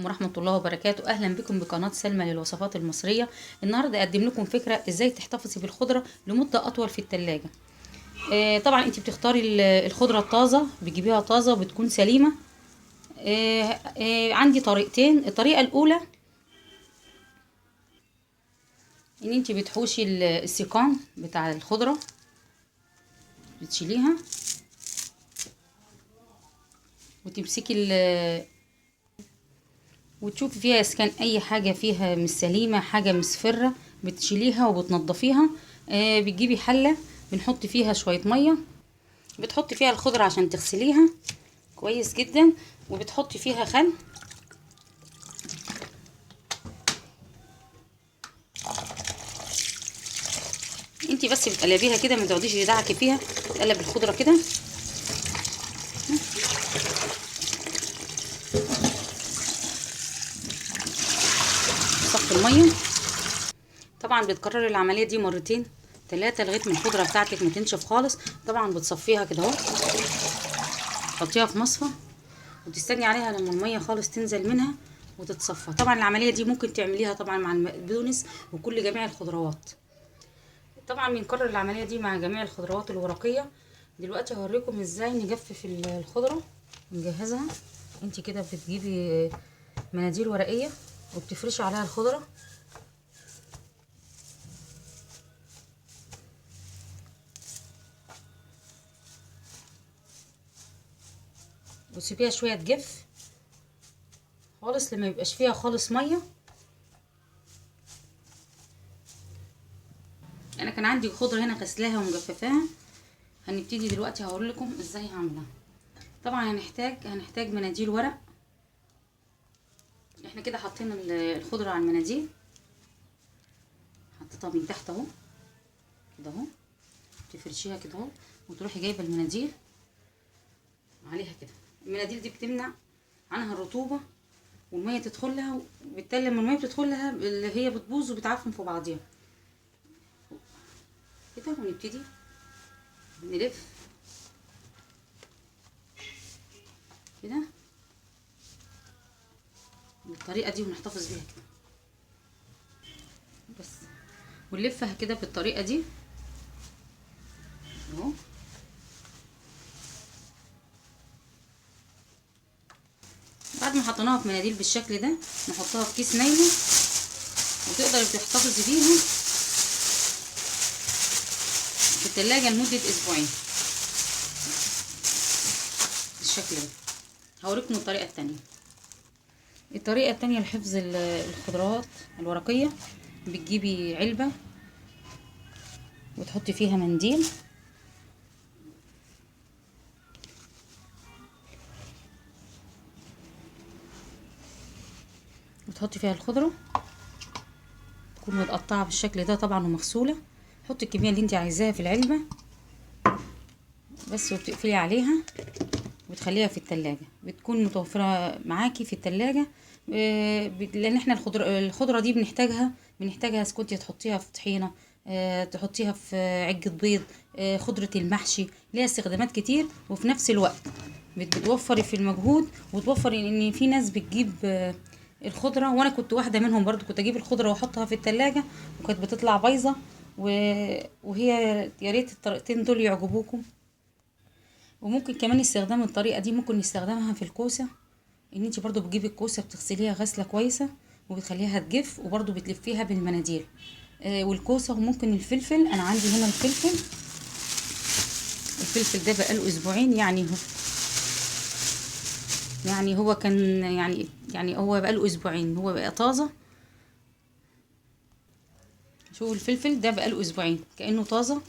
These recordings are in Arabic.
ورحمة الله وبركاته. أهلا بكم بقناة سلمى للوصفات المصرية. النهاردة أقدم لكم فكرة إزاي تحتفظي بالخضرة لمدة أطول في التلاجة. طبعا أنت بتختاري الخضرة الطازة، بتجيبيها طازة وبتكون سليمة. عندي طريقتين. الطريقة الأولى إن أنت بتحوشي السيقان بتاع الخضرة، بتشيليها وتمسكي وتشوفي فيها اذا كان اي حاجه فيها مش سليمه، حاجه مصفره، بتشيليها وبتنضفيها. بتجيبي حله بنحط فيها شويه ميه، بتحطي فيها الخضره عشان تغسليها كويس جدا، وبتحطي فيها خل. انتي بس بتقلبيها كده، ما تقعديش تدعكي فيها، تقلب الخضره كده. صفي الميه. طبعا بتكرري العمليه دي مرتين 3 لغايه ما الخضره بتاعتك ما تنشف خالص. طبعا بتصفيها كده اهو، تحطيها في مصفى وتستني عليها لما الميه خالص تنزل منها وتتصفى. طبعا العمليه دي ممكن تعمليها طبعا مع البقدونس وكل جميع الخضروات. طبعا بنكرر العمليه دي مع جميع الخضروات الورقيه. دلوقتي هوريكم ازاي نجفف الخضره ونجهزها. انت كده بتجيبي مناديل ورقيه وبتفرشي عليها الخضره، وتسيبيها شويه تجف خالص لما يبقاش فيها خالص ميه. انا كان عندي خضره هنا غسلاها ومجففاها. هنبتدي دلوقتي هقول لكم ازاي هعملها. طبعا هنحتاج مناديل ورق. احنا كده حاطين الخضره على المناديل، حطيتها من تحت اهو كده اهو، تفرشيها كده اهو وتروحي جايبه المناديل عليها كده. المناديل دي بتمنع عنها الرطوبه والميه تدخلها، وبالتالي لما الميه بتدخلها اللي هي بتبوظ وبتعفن في بعضيها كده. ونبتدي نلف كده بالطريقه دي ونحتفظ بيها كده بس، ونلفها كده بالطريقه دي اهو. بعد ما حطيناها في مناديل بالشكل ده نحطها في كيس نايلون، وتقدري تحتفظي بيها في التلاجة لمدة اسبوعين بالشكل ده. هوريكم الطريقة التانية. الطريقة التانية لحفظ الخضروات الورقية، بتجيبي علبة وتحطي فيها منديل، وتحطي فيها الخضرة تكون متقطعة بالشكل ده طبعا ومغسولة. حطي الكمية اللي انت عايزاها في العلبة بس، وبتقفلي عليها وتخليها في التلاجة. بتكون متوفرة معاكي في التلاجة، لان احنا الخضرة دي بنحتاجها اذا كنتي تحطيها في طحينة، تحطيها في عجة بيض، خضرة المحشي، ليها استخدامات كتير. وفي نفس الوقت بتوفري في المجهود، وتوفري ان في ناس بتجيب الخضرة، وانا كنت واحدة منهم برضو، كنت اجيب الخضرة واحطها في التلاجة وكانت بتطلع بايظة. وهي يا ريت الطريقتين دول يعجبوكم. وممكن كمان استخدام الطريقه دي ممكن نستخدمها في الكوسه، ان انت برضو بتجيبي الكوسه بتغسليها غسله كويسه وبتخليها تجف، وبرضو بتلفيها بالمناديل. والكوسه. وممكن الفلفل، انا عندي هنا الفلفل ده بقاله اسبوعين، هو كان هو بقاله اسبوعين، هو بقى طازه. شوفوا الفلفل ده بقاله اسبوعين كانه طازه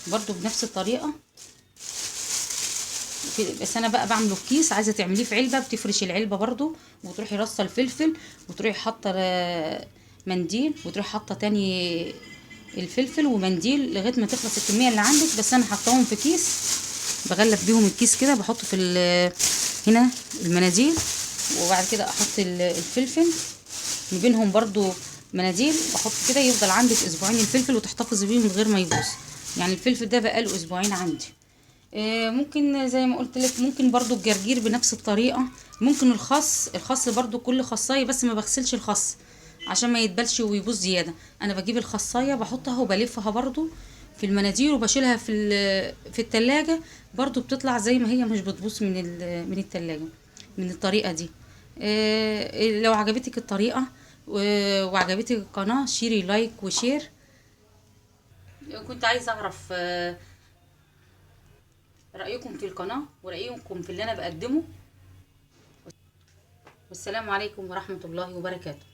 برضو بنفس الطريقه. بس انا بقى بعمله في كيس. عايزه تعمليه في علبه، بتفرشي العلبه برضو وتروحي رصه الفلفل، وتروحي حاطه منديل، وتروحي حاطه تاني الفلفل ومنديل لغايه ما تخلص الكميه اللي عندك. بس انا حطاهم في كيس، بغلف بيهم الكيس كده، بحط في هنا المناديل، وبعد كده احط الفلفل ما بينهم برضو مناديل، واحط كده يفضل عندك اسبوعين الفلفل وتحتفظي بيه من غير ما يبوظ. الفلفل ده بقاله اسبوعين عندي. ممكن زي ما قلت لك، ممكن برضو الجرجير بنفس الطريقة. ممكن الخس برضو كل خصاية، بس ما بغسلش الخس عشان ما يتبلش ويبوظ زيادة. انا بجيب الخصاية بحطها وبلفها برضو في المناديل وبشيلها في التلاجة. برضو بتطلع زي ما هي، مش بتبوظ من التلاجة من الطريقة دي. لو عجبتك الطريقة وعجبتك القناة، شيري لايك وشير. كنت عايزة اعرف رأيكم في القناة ورأيكم في اللي أنا بقدمه. والسلام عليكم ورحمة الله وبركاته.